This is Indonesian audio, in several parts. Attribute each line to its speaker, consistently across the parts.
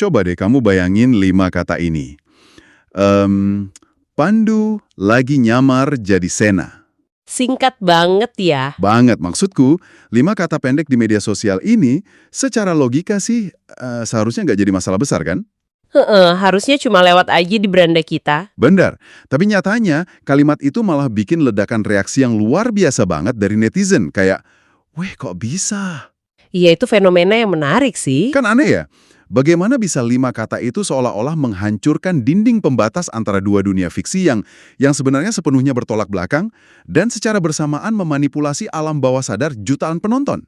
Speaker 1: Coba deh kamu bayangin 5 kata ini. Pandu lagi nyamar jadi Sena.
Speaker 2: Singkat banget ya.
Speaker 1: Banget, maksudku, 5 kata pendek di media sosial ini secara logika sih seharusnya nggak jadi masalah besar kan?
Speaker 2: Harusnya cuma lewat aja di beranda kita.
Speaker 1: Benar, tapi nyatanya kalimat itu malah bikin ledakan reaksi yang luar biasa banget dari netizen. Kayak, weh kok bisa?
Speaker 2: Iya, itu fenomena yang menarik sih.
Speaker 1: Kan aneh ya? Bagaimana bisa 5 kata itu seolah-olah menghancurkan dinding pembatas antara dua dunia fiksi yang sebenarnya sepenuhnya bertolak belakang dan secara bersamaan memanipulasi alam bawah sadar jutaan penonton?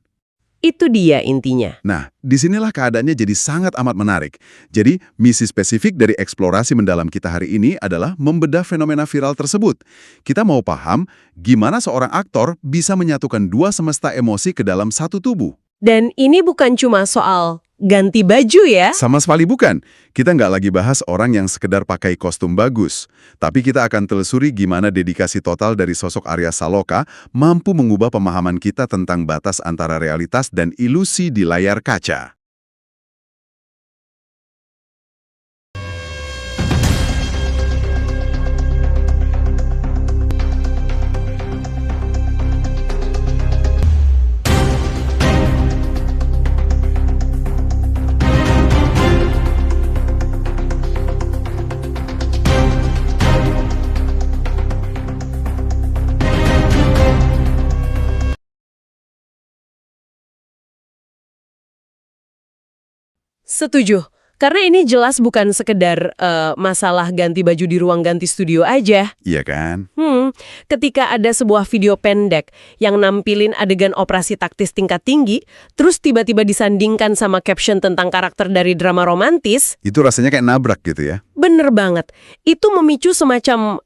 Speaker 2: Itu dia intinya.
Speaker 1: Nah, disinilah keadaannya jadi sangat amat menarik. Jadi, misi spesifik dari eksplorasi mendalam kita hari ini adalah membedah fenomena viral tersebut. Kita mau paham gimana seorang aktor bisa menyatukan dua semesta emosi ke dalam satu tubuh.
Speaker 2: Dan ini bukan cuma soal ganti baju ya.
Speaker 1: Sama sekali bukan. Kita nggak lagi bahas orang yang sekedar pakai kostum bagus. Tapi kita akan telusuri gimana dedikasi total dari sosok Arya Saloka mampu mengubah pemahaman kita tentang batas antara realitas dan ilusi di layar kaca.
Speaker 2: Setuju. Karena ini jelas bukan sekedar masalah ganti baju di ruang ganti studio aja.
Speaker 1: Iya kan?
Speaker 2: Ketika ada sebuah video pendek yang nampilin adegan operasi taktis tingkat tinggi, terus tiba-tiba disandingkan sama caption tentang karakter dari drama romantis,
Speaker 1: Itu rasanya kayak nabrak gitu ya?
Speaker 2: bener banget. Itu memicu semacam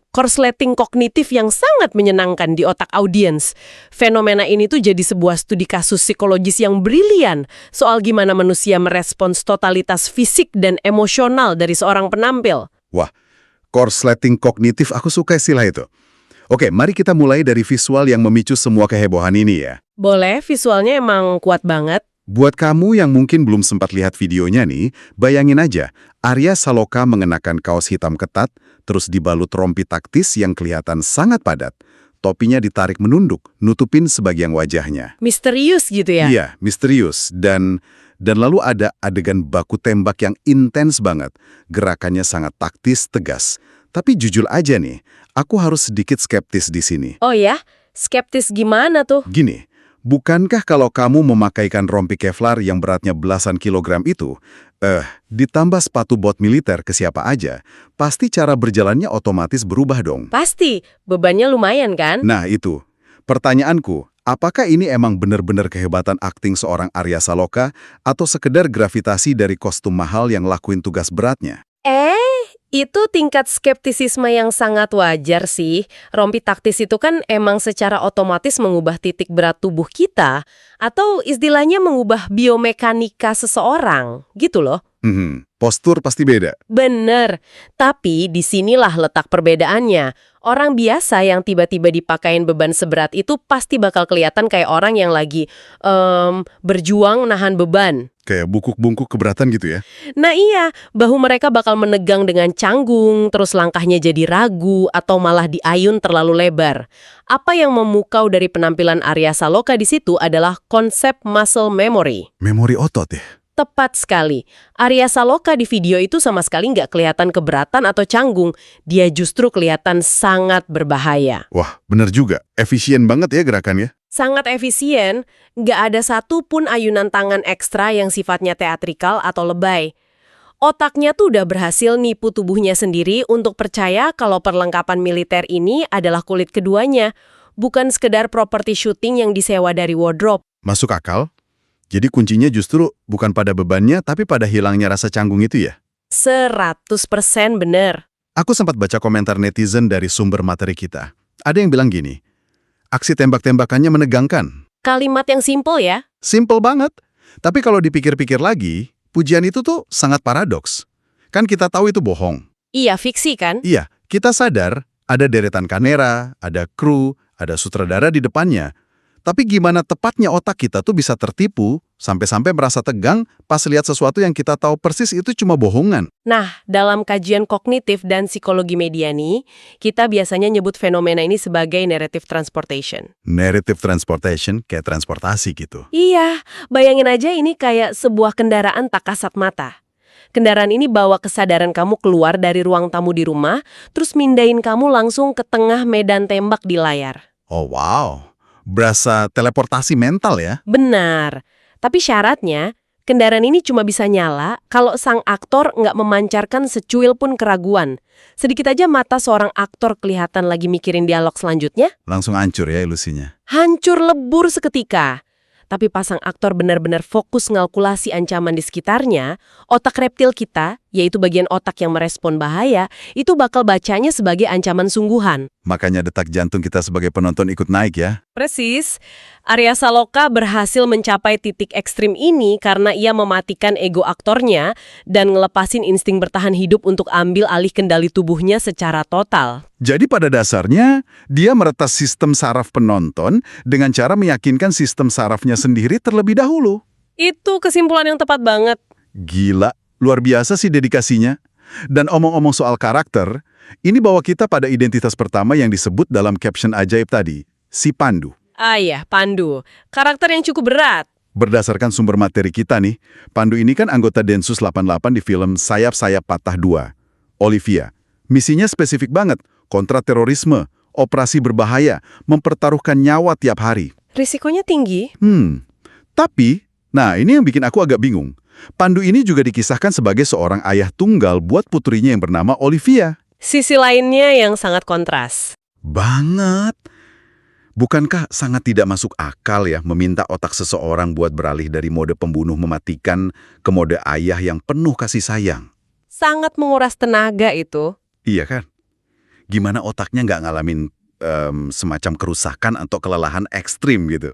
Speaker 2: korsleting kognitif yang sangat menyenangkan di otak audiens. Fenomena ini tuh jadi sebuah studi kasus psikologis yang brilian soal gimana manusia merespons totalitas fisik dan emosional dari seorang penampil.
Speaker 1: Wah, korsleting kognitif aku suka istilah itu. Oke, mari kita mulai dari visual yang memicu semua kehebohan ini ya.
Speaker 2: Boleh, visualnya emang kuat banget.
Speaker 1: Buat kamu yang mungkin belum sempat lihat videonya nih, bayangin aja, Arya Saloka mengenakan kaos hitam ketat, terus dibalut rompi taktis yang kelihatan sangat padat. Topinya ditarik menunduk, nutupin sebagian wajahnya.
Speaker 2: Misterius gitu ya?
Speaker 1: Iya, misterius. Dan lalu ada adegan baku tembak yang intens banget. Gerakannya sangat taktis, tegas. Tapi jujur aja nih, aku harus sedikit skeptis di sini.
Speaker 2: Oh ya? Skeptis gimana tuh?
Speaker 1: Gini, bukankah kalau kamu memakaikan rompi Kevlar yang beratnya belasan kilogram itu, ditambah sepatu bot militer ke siapa aja, pasti cara berjalannya otomatis berubah dong.
Speaker 2: Pasti, bebannya lumayan kan?
Speaker 1: Nah itu, pertanyaanku, apakah ini emang benar-benar kehebatan akting seorang Arya Saloka atau sekedar gravitasi dari kostum mahal yang lakuin tugas beratnya?
Speaker 2: Itu tingkat skeptisisme yang sangat wajar sih. Rompi taktis itu kan emang secara otomatis mengubah titik berat tubuh kita, atau istilahnya mengubah biomekanika seseorang, gitu loh.
Speaker 1: Postur pasti beda.
Speaker 2: Bener, tapi disinilah letak perbedaannya. Orang biasa yang tiba-tiba dipakain beban seberat itu pasti bakal kelihatan kayak orang yang lagi berjuang nahan beban.
Speaker 1: Kayak bungkuk-bungkuk keberatan gitu ya?
Speaker 2: Nah iya, bahu mereka bakal menegang dengan canggung, terus langkahnya jadi ragu, atau malah diayun terlalu lebar. Apa yang memukau dari penampilan Arya Saloka di situ adalah konsep muscle memory.
Speaker 1: Memori otot ya?
Speaker 2: Tepat sekali. Arya Saloka di video itu sama sekali nggak kelihatan keberatan atau canggung. Dia justru kelihatan sangat berbahaya.
Speaker 1: Wah, bener juga. Efisien banget ya gerakannya.
Speaker 2: Sangat efisien, nggak ada satupun ayunan tangan ekstra yang sifatnya teatrikal atau lebay. Otaknya tuh udah berhasil nipu tubuhnya sendiri untuk percaya kalau perlengkapan militer ini adalah kulit keduanya, bukan sekedar properti syuting yang disewa dari wardrobe.
Speaker 1: Masuk akal? Jadi kuncinya justru bukan pada bebannya, tapi pada hilangnya rasa canggung itu ya?
Speaker 2: 100% bener.
Speaker 1: Aku sempat baca komentar netizen dari sumber materi kita. Ada yang bilang gini, aksi tembak-tembakannya menegangkan.
Speaker 2: Kalimat yang simpel ya.
Speaker 1: Simple banget. Tapi kalau dipikir-pikir lagi, pujian itu tuh sangat paradoks. Kan kita tahu itu bohong.
Speaker 2: Iya, fiksi kan?
Speaker 1: Iya, kita sadar ada deretan kamera, ada kru, ada sutradara di depannya. Tapi gimana tepatnya otak kita tuh bisa tertipu, sampai-sampai merasa tegang pas lihat sesuatu yang kita tahu persis itu cuma bohongan.
Speaker 2: Nah, dalam kajian kognitif dan psikologi media nih, kita biasanya nyebut fenomena ini sebagai narrative transportation.
Speaker 1: Narrative transportation kayak transportasi gitu.
Speaker 2: Iya, bayangin aja ini kayak sebuah kendaraan tak kasat mata. Kendaraan ini bawa kesadaran kamu keluar dari ruang tamu di rumah, terus mindahin kamu langsung ke tengah medan tembak di layar.
Speaker 1: Oh wow, berasa teleportasi mental ya.
Speaker 2: Benar. Tapi syaratnya, kendaraan ini cuma bisa nyala kalau sang aktor nggak memancarkan secuil pun keraguan. Sedikit aja mata seorang aktor kelihatan lagi mikirin dialog selanjutnya,
Speaker 1: Langsung hancur ya ilusinya.
Speaker 2: hancur lebur seketika. Tapi pasang aktor benar-benar fokus ngalkulasi ancaman di sekitarnya, otak reptil kita, yaitu bagian otak yang merespon bahaya, itu bakal bacanya sebagai ancaman sungguhan.
Speaker 1: Makanya detak jantung kita sebagai penonton ikut naik ya.
Speaker 2: Persis. Arya Saloka berhasil mencapai titik ekstrim ini karena ia mematikan ego aktornya dan ngelepasin insting bertahan hidup untuk ambil alih kendali tubuhnya secara total.
Speaker 1: Jadi pada dasarnya, dia meretas sistem saraf penonton dengan cara meyakinkan sistem sarafnya sendiri terlebih dahulu.
Speaker 2: Itu kesimpulan yang tepat banget.
Speaker 1: Gila, luar biasa sih dedikasinya. Dan omong-omong soal karakter, ini bawa kita pada identitas pertama yang disebut dalam caption ajaib tadi, si Pandu.
Speaker 2: Ah ya, Pandu. Karakter yang cukup berat.
Speaker 1: Berdasarkan sumber materi kita nih, Pandu ini kan anggota Densus 88 di film Sayap-Sayap Patah 2. Olivia. Misinya spesifik banget, kontraterorisme, operasi berbahaya, mempertaruhkan nyawa tiap hari.
Speaker 2: Risikonya tinggi.
Speaker 1: Tapi, nah ini yang bikin aku agak bingung. Pandu ini juga dikisahkan sebagai seorang ayah tunggal buat putrinya yang bernama Olivia.
Speaker 2: Sisi lainnya yang sangat kontras.
Speaker 1: Banget. Bukankah sangat tidak masuk akal ya meminta otak seseorang buat beralih dari mode pembunuh mematikan ke mode ayah yang penuh kasih sayang?
Speaker 2: Sangat menguras tenaga itu.
Speaker 1: Iya kan? Gimana otaknya nggak ngalamin semacam kerusakan atau kelelahan ekstrim gitu?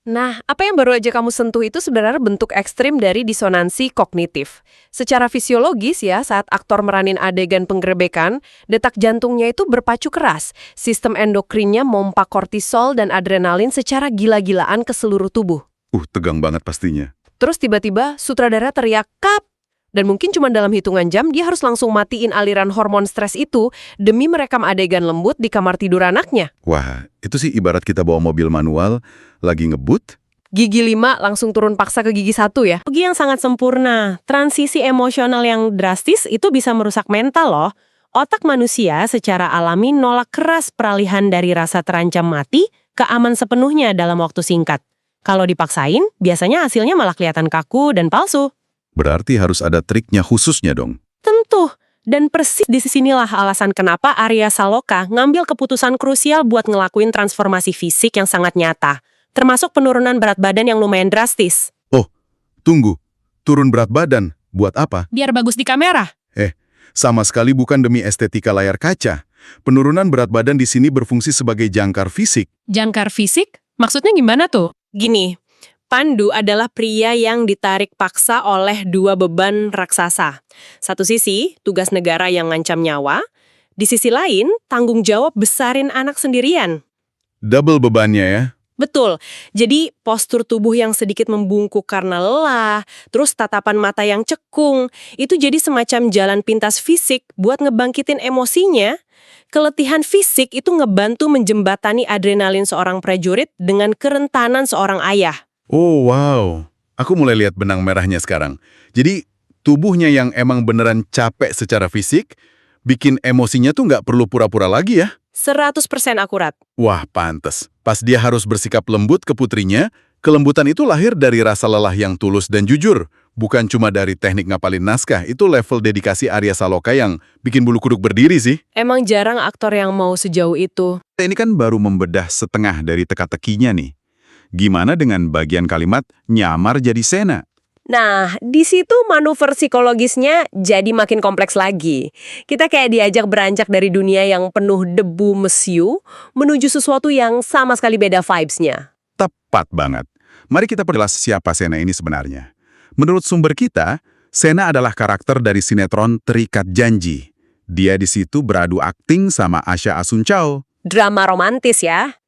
Speaker 2: Nah, apa yang baru aja kamu sentuh itu sebenarnya bentuk ekstrim dari disonansi kognitif. Secara fisiologis ya, saat aktor meranin adegan penggerebekan, detak jantungnya itu berpacu keras. Sistem endokrinnya mompa kortisol dan adrenalin secara gila-gilaan ke seluruh tubuh.
Speaker 1: Tegang banget pastinya.
Speaker 2: Terus tiba-tiba sutradara teriak, "Kap!" Dan mungkin cuma dalam hitungan jam dia harus langsung matiin aliran hormon stres itu demi merekam adegan lembut di kamar tidur anaknya.
Speaker 1: Wah, itu sih ibarat kita bawa mobil manual, lagi ngebut,
Speaker 2: Gigi 5 langsung turun paksa ke gigi 1 ya. Gigi yang sangat sempurna. Transisi emosional yang drastis itu bisa merusak mental loh. Otak manusia secara alami nolak keras peralihan dari rasa terancam mati ke aman sepenuhnya dalam waktu singkat. Kalau dipaksain, biasanya hasilnya malah kelihatan kaku dan palsu.
Speaker 1: berarti harus ada triknya khususnya dong.
Speaker 2: Tentu. Dan persis di sinilah alasan kenapa Arya Saloka ngambil keputusan krusial buat ngelakuin transformasi fisik yang sangat nyata. Termasuk penurunan berat badan yang lumayan drastis.
Speaker 1: Tunggu, turun berat badan, buat apa?
Speaker 2: Biar bagus di kamera.
Speaker 1: Sama sekali bukan demi estetika layar kaca. Penurunan berat badan di sini berfungsi sebagai jangkar fisik.
Speaker 2: Jangkar fisik? Maksudnya gimana tuh? Gini, Pandu adalah pria yang ditarik paksa oleh dua beban raksasa. Satu sisi, tugas negara yang ngancam nyawa. Di sisi lain, tanggung jawab besarin anak sendirian.
Speaker 1: Double bebannya ya.
Speaker 2: Betul. Jadi postur tubuh yang sedikit membungkuk karena lelah, terus tatapan mata yang cekung, itu jadi semacam jalan pintas fisik buat ngebangkitin emosinya. Keletihan fisik itu ngebantu menjembatani adrenalin seorang prajurit dengan kerentanan seorang ayah.
Speaker 1: Oh wow, aku mulai lihat benang merahnya sekarang. Jadi tubuhnya yang emang beneran capek secara fisik, bikin emosinya tuh nggak perlu pura-pura lagi ya.
Speaker 2: 100% akurat.
Speaker 1: Wah, pantes. Pas dia harus bersikap lembut ke putrinya, kelembutan itu lahir dari rasa lelah yang tulus dan jujur. Bukan cuma dari teknik ngapalin naskah, itu level dedikasi Arya Saloka yang bikin bulu kuduk berdiri sih.
Speaker 2: Emang jarang aktor yang mau sejauh itu.
Speaker 1: Ini kan baru membedah setengah dari teka-tekinya nih. Gimana dengan bagian kalimat nyamar jadi Sena?
Speaker 2: Nah, di situ manuver psikologisnya jadi makin kompleks lagi. Kita kayak diajak beranjak dari dunia yang penuh debu mesiu menuju sesuatu yang sama sekali beda vibes-nya.
Speaker 1: Tepat banget. Mari kita perjelas siapa Sena ini sebenarnya. Menurut sumber kita, Sena adalah karakter dari sinetron Terikat Janji. Dia di situ beradu akting sama Asha Asuncao.
Speaker 2: Drama romantis ya.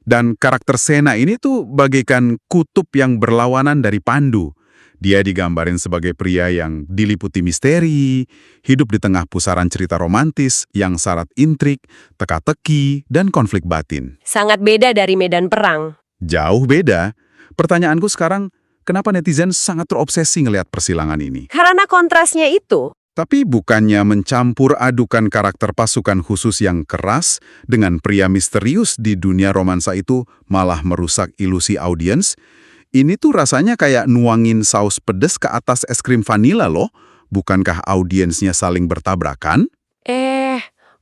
Speaker 1: Dan karakter Sena ini tuh bagaikan kutub yang berlawanan dari Pandu. Dia digambarin sebagai pria yang diliputi misteri, hidup di tengah pusaran cerita romantis yang syarat intrik, teka-teki, dan konflik batin.
Speaker 2: Sangat beda dari medan perang.
Speaker 1: Jauh beda. Pertanyaanku sekarang, kenapa netizen sangat terobsesi ngelihat persilangan ini?
Speaker 2: Karena kontrasnya itu.
Speaker 1: Tapi bukannya mencampur adukan karakter pasukan khusus yang keras dengan pria misterius di dunia romansa itu malah merusak ilusi audiens? Ini tuh rasanya kayak nuangin saus pedas ke atas es krim vanila loh. Bukankah audiensnya saling bertabrakan?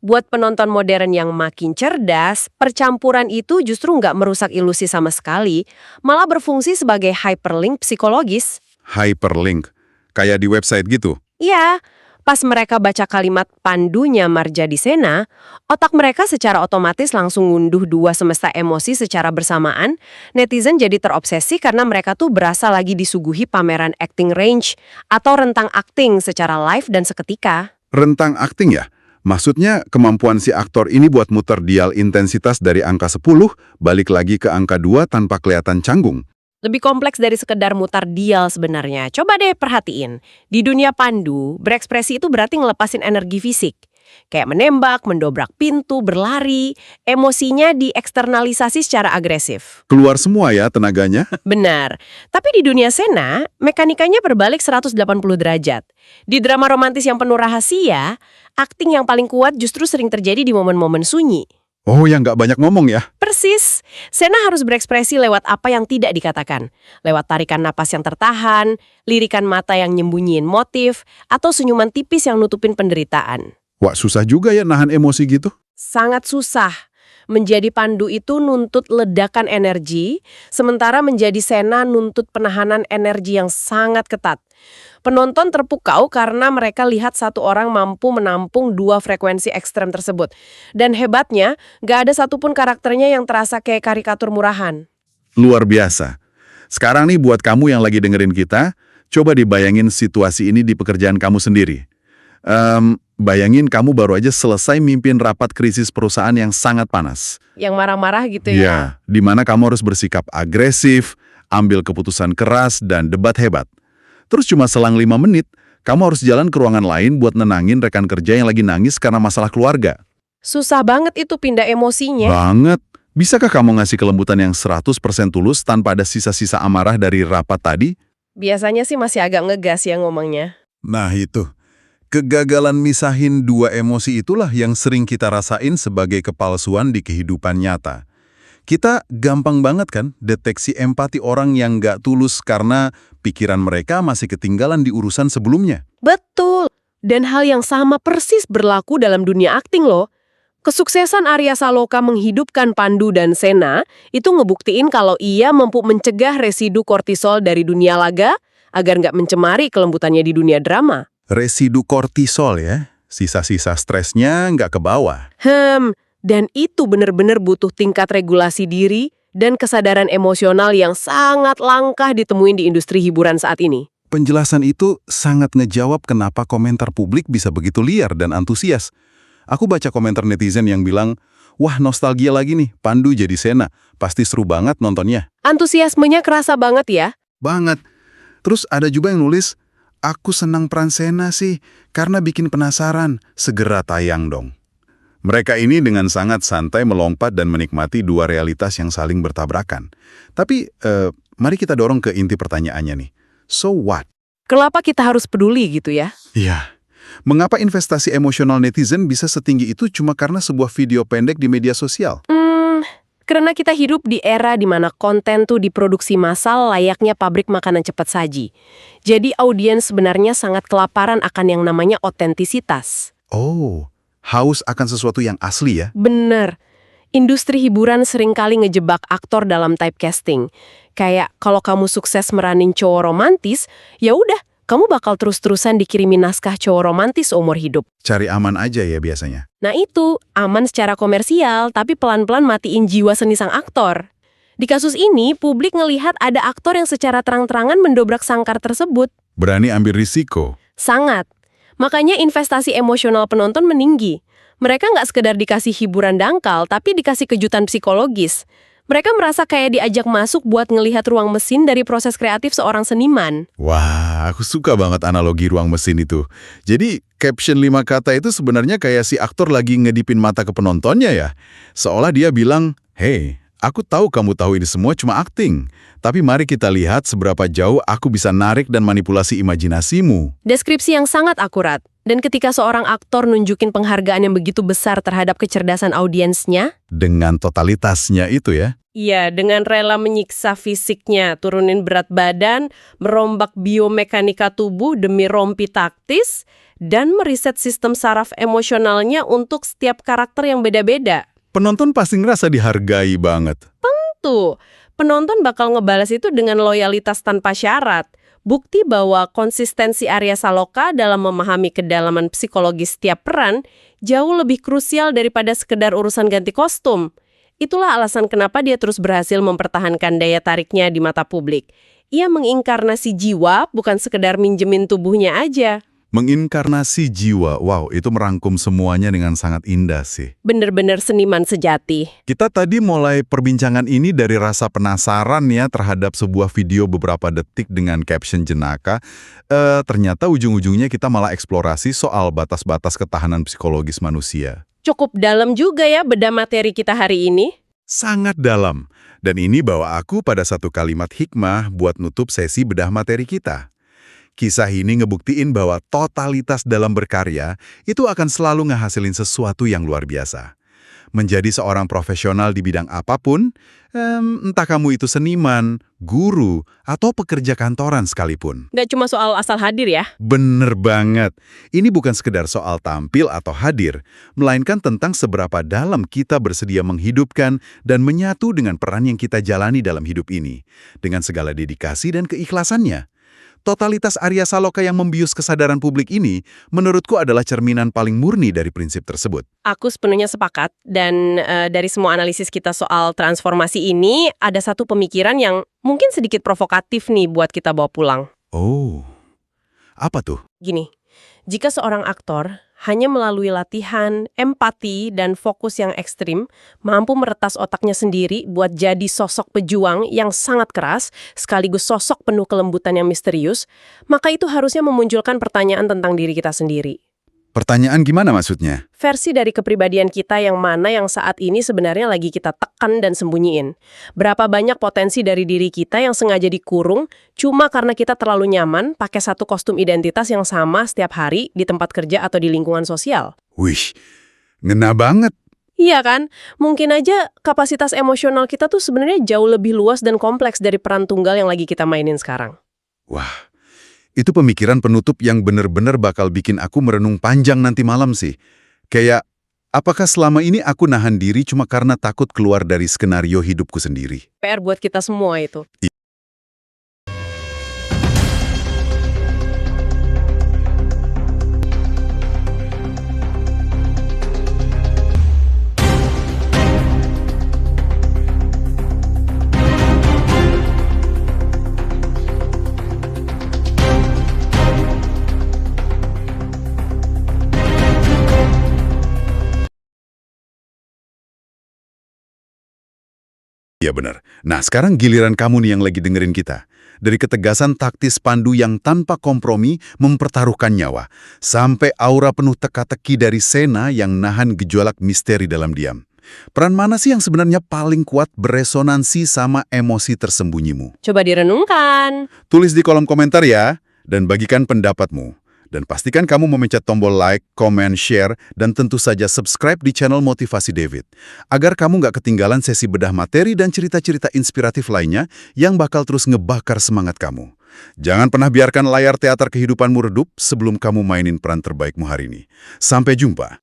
Speaker 2: Buat penonton modern yang makin cerdas, percampuran itu justru nggak merusak ilusi sama sekali, malah berfungsi sebagai hyperlink psikologis.
Speaker 1: Hyperlink, kayak di website gitu.
Speaker 2: Iya, pas mereka baca kalimat Pandunya Marjadisena, otak mereka secara otomatis langsung ngunduh dua semesta emosi secara bersamaan. Netizen jadi terobsesi karena mereka tuh berasa lagi disuguhi pameran acting range atau rentang acting secara live dan seketika.
Speaker 1: Rentang acting ya? Maksudnya kemampuan si aktor ini buat muter dial intensitas dari angka 10 balik lagi ke angka 2 tanpa kelihatan canggung.
Speaker 2: Lebih kompleks dari sekedar mutar dial sebenarnya. Coba deh perhatiin. Di dunia Pandu, berekspresi itu berarti ngelepasin energi fisik. Kayak menembak, mendobrak pintu, berlari. Emosinya dieksternalisasi secara agresif.
Speaker 1: Keluar semua ya tenaganya?
Speaker 2: Benar. Tapi di dunia Sena, mekanikanya berbalik 180 derajat. Di drama romantis yang penuh rahasia, akting yang paling kuat justru sering terjadi di momen-momen sunyi.
Speaker 1: Oh, yang nggak banyak ngomong ya?
Speaker 2: Persis. Sena harus berekspresi lewat apa yang tidak dikatakan. Lewat tarikan napas yang tertahan, lirikan mata yang nyembunyiin motif, atau senyuman tipis yang nutupin penderitaan.
Speaker 1: Wah, susah juga ya nahan emosi gitu.
Speaker 2: Sangat susah. Menjadi Pandu itu nuntut ledakan energi, sementara menjadi Sena nuntut penahanan energi yang sangat ketat. Penonton terpukau karena mereka lihat satu orang mampu menampung dua frekuensi ekstrem tersebut. Dan hebatnya, gak ada satupun karakternya yang terasa kayak karikatur murahan.
Speaker 1: Luar biasa. Sekarang nih buat kamu yang lagi dengerin kita, coba dibayangin situasi ini di pekerjaan kamu sendiri. Bayangin kamu baru aja selesai mimpin rapat krisis perusahaan yang sangat panas.
Speaker 2: Yang marah-marah gitu ya?
Speaker 1: Ya, di mana kamu harus bersikap agresif, ambil keputusan keras, dan debat hebat. Terus cuma selang 5 menit, kamu harus jalan ke ruangan lain buat nenangin rekan kerja yang lagi nangis karena masalah keluarga.
Speaker 2: Susah banget itu pindah emosinya.
Speaker 1: Banget. Bisakah kamu ngasih kelembutan yang 100% tulus tanpa ada sisa-sisa amarah dari rapat tadi?
Speaker 2: Biasanya sih masih agak ngegas ya ngomongnya.
Speaker 1: Nah itu. Kegagalan misahin dua emosi itulah yang sering kita rasain sebagai kepalsuan di kehidupan nyata. Kita gampang banget kan deteksi empati orang yang nggak tulus karena pikiran mereka masih ketinggalan di urusan sebelumnya.
Speaker 2: Betul. Dan hal yang sama persis berlaku dalam dunia akting loh. Kesuksesan Arya Saloka menghidupkan Pandu dan Sena itu ngebuktiin kalau ia mampu mencegah residu kortisol dari dunia laga agar nggak mencemari kelembutannya di dunia drama.
Speaker 1: Residu kortisol ya, sisa-sisa stresnya nggak ke bawah.
Speaker 2: Dan itu benar-benar butuh tingkat regulasi diri dan kesadaran emosional yang sangat langka ditemuin di industri hiburan saat ini.
Speaker 1: Penjelasan itu sangat ngejawab kenapa komentar publik bisa begitu liar dan antusias. Aku baca komentar netizen yang bilang, wah nostalgia lagi nih, Pandu jadi Sena, pasti seru banget nontonnya.
Speaker 2: Antusiasmenya kerasa banget ya?
Speaker 1: Banget. Terus ada juga yang nulis, aku senang peran Sena sih, karena bikin penasaran, segera tayang dong. Mereka ini dengan sangat santai melompat dan menikmati dua realitas yang saling bertabrakan. Tapi, mari kita dorong ke inti pertanyaannya nih. So what?
Speaker 2: Kenapa kita harus peduli gitu ya?
Speaker 1: Iya. Mengapa investasi emosional netizen bisa setinggi itu cuma karena sebuah video pendek di media sosial?
Speaker 2: Karena kita hidup di era di mana konten tuh diproduksi massal layaknya pabrik makanan cepat saji. Jadi audiens sebenarnya sangat kelaparan akan yang namanya otentisitas.
Speaker 1: Oh, haus akan sesuatu yang asli ya?
Speaker 2: Bener. Industri hiburan seringkali ngejebak aktor dalam typecasting. Kayak kalau kamu sukses meranin cowok romantis, ya udah, kamu bakal terus-terusan dikirimi naskah cowok romantis seumur hidup.
Speaker 1: Cari aman aja ya biasanya.
Speaker 2: Nah itu, aman secara komersial, tapi pelan-pelan matiin jiwa seni sang aktor. Di kasus ini, publik ngelihat ada aktor yang secara terang-terangan mendobrak sangkar tersebut.
Speaker 1: Berani ambil risiko.
Speaker 2: Sangat. Makanya investasi emosional penonton meninggi. Mereka nggak sekedar dikasih hiburan dangkal, tapi dikasih kejutan psikologis. Mereka merasa kayak diajak masuk buat ngelihat ruang mesin dari proses kreatif seorang seniman.
Speaker 1: Wah, aku suka banget analogi ruang mesin itu. Jadi, caption 5 kata itu sebenarnya kayak si aktor lagi ngedipin mata ke penontonnya ya. Seolah dia bilang, "Hey, aku tahu kamu tahu ini semua cuma akting. Tapi mari kita lihat seberapa jauh aku bisa narik dan manipulasi imajinasimu."
Speaker 2: Deskripsi yang sangat akurat. Dan ketika seorang aktor nunjukin penghargaan yang begitu besar terhadap kecerdasan audiensnya,
Speaker 1: Dengan totalitasnya itu ya.
Speaker 2: iya, dengan rela menyiksa fisiknya, turunin berat badan, merombak biomekanika tubuh demi rompi taktis, dan meriset sistem saraf emosionalnya untuk setiap karakter yang beda-beda.
Speaker 1: Penonton pasti ngerasa dihargai banget.
Speaker 2: Tuh, penonton bakal ngebalas itu dengan loyalitas tanpa syarat. Bukti bahwa konsistensi Arya Saloka dalam memahami kedalaman psikologis setiap peran jauh lebih krusial daripada sekedar urusan ganti kostum. Itulah alasan kenapa dia terus berhasil mempertahankan daya tariknya di mata publik. Ia menginkarnasi jiwa, bukan sekedar minjemin tubuhnya aja.
Speaker 1: Menginkarnasi jiwa, wow, itu merangkum semuanya dengan sangat indah sih.
Speaker 2: Bener-bener seniman sejati.
Speaker 1: Kita tadi mulai perbincangan ini dari rasa penasaran ya terhadap sebuah video beberapa detik dengan caption jenaka. Ternyata ujung-ujungnya kita malah eksplorasi soal batas-batas ketahanan psikologis manusia.
Speaker 2: Cukup dalam juga ya bedah materi kita hari ini.
Speaker 1: Sangat dalam. Dan ini bawa aku pada satu kalimat hikmah buat nutup sesi bedah materi kita. Kisah ini ngebuktiin bahwa totalitas dalam berkarya itu akan selalu ngehasilin sesuatu yang luar biasa. Menjadi seorang profesional di bidang apapun, entah kamu itu seniman, guru, atau pekerja kantoran sekalipun.
Speaker 2: Nggak cuma soal asal hadir ya.
Speaker 1: Bener banget. Ini bukan sekedar soal tampil atau hadir, melainkan tentang seberapa dalam kita bersedia menghidupkan dan menyatu dengan peran yang kita jalani dalam hidup ini, dengan segala dedikasi dan keikhlasannya. Totalitas Arya Saloka yang membius kesadaran publik ini, menurutku adalah cerminan paling murni dari prinsip tersebut.
Speaker 2: Aku sepenuhnya sepakat, dan dari semua analisis kita soal transformasi ini, ada satu pemikiran yang mungkin sedikit provokatif nih buat kita bawa pulang.
Speaker 1: Oh, apa tuh?
Speaker 2: Gini, jika seorang aktor hanya melalui latihan, empati, dan fokus yang ekstrim, mampu meretas otaknya sendiri buat jadi sosok pejuang yang sangat keras, sekaligus sosok penuh kelembutan yang misterius, maka itu harusnya memunculkan pertanyaan tentang diri kita sendiri.
Speaker 1: Pertanyaan gimana maksudnya?
Speaker 2: Versi dari kepribadian kita yang mana yang saat ini sebenarnya lagi kita tekan dan sembunyiin. Berapa banyak potensi dari diri kita yang sengaja dikurung cuma karena kita terlalu nyaman pakai satu kostum identitas yang sama setiap hari di tempat kerja atau di lingkungan sosial.
Speaker 1: Wih, ngena banget.
Speaker 2: Iya kan? Mungkin aja kapasitas emosional kita tuh sebenarnya jauh lebih luas dan kompleks dari peran tunggal yang lagi kita mainin sekarang.
Speaker 1: Wah, itu pemikiran penutup yang bener-bener bakal bikin aku merenung panjang nanti malam sih. Kayak, apakah selama ini aku nahan diri cuma karena takut keluar dari skenario hidupku sendiri?
Speaker 2: PR buat kita semua itu.
Speaker 1: Iya benar. Nah, sekarang giliran kamu nih yang lagi dengerin kita. Dari ketegasan taktis Pandu yang tanpa kompromi mempertaruhkan nyawa, sampai aura penuh teka-teki dari Sena yang nahan gejolak misteri dalam diam. Peran mana sih yang sebenarnya paling kuat beresonansi sama emosi tersembunyimu?
Speaker 2: Coba direnungkan.
Speaker 1: Tulis di kolom komentar ya, dan bagikan pendapatmu. Dan pastikan kamu memencet tombol like, comment, share, dan tentu saja subscribe di channel Motivasi David. Agar kamu nggak ketinggalan sesi bedah materi dan cerita-cerita inspiratif lainnya yang bakal terus ngebakar semangat kamu. Jangan pernah biarkan layar teater kehidupanmu redup sebelum kamu mainin peran terbaikmu hari ini. Sampai jumpa.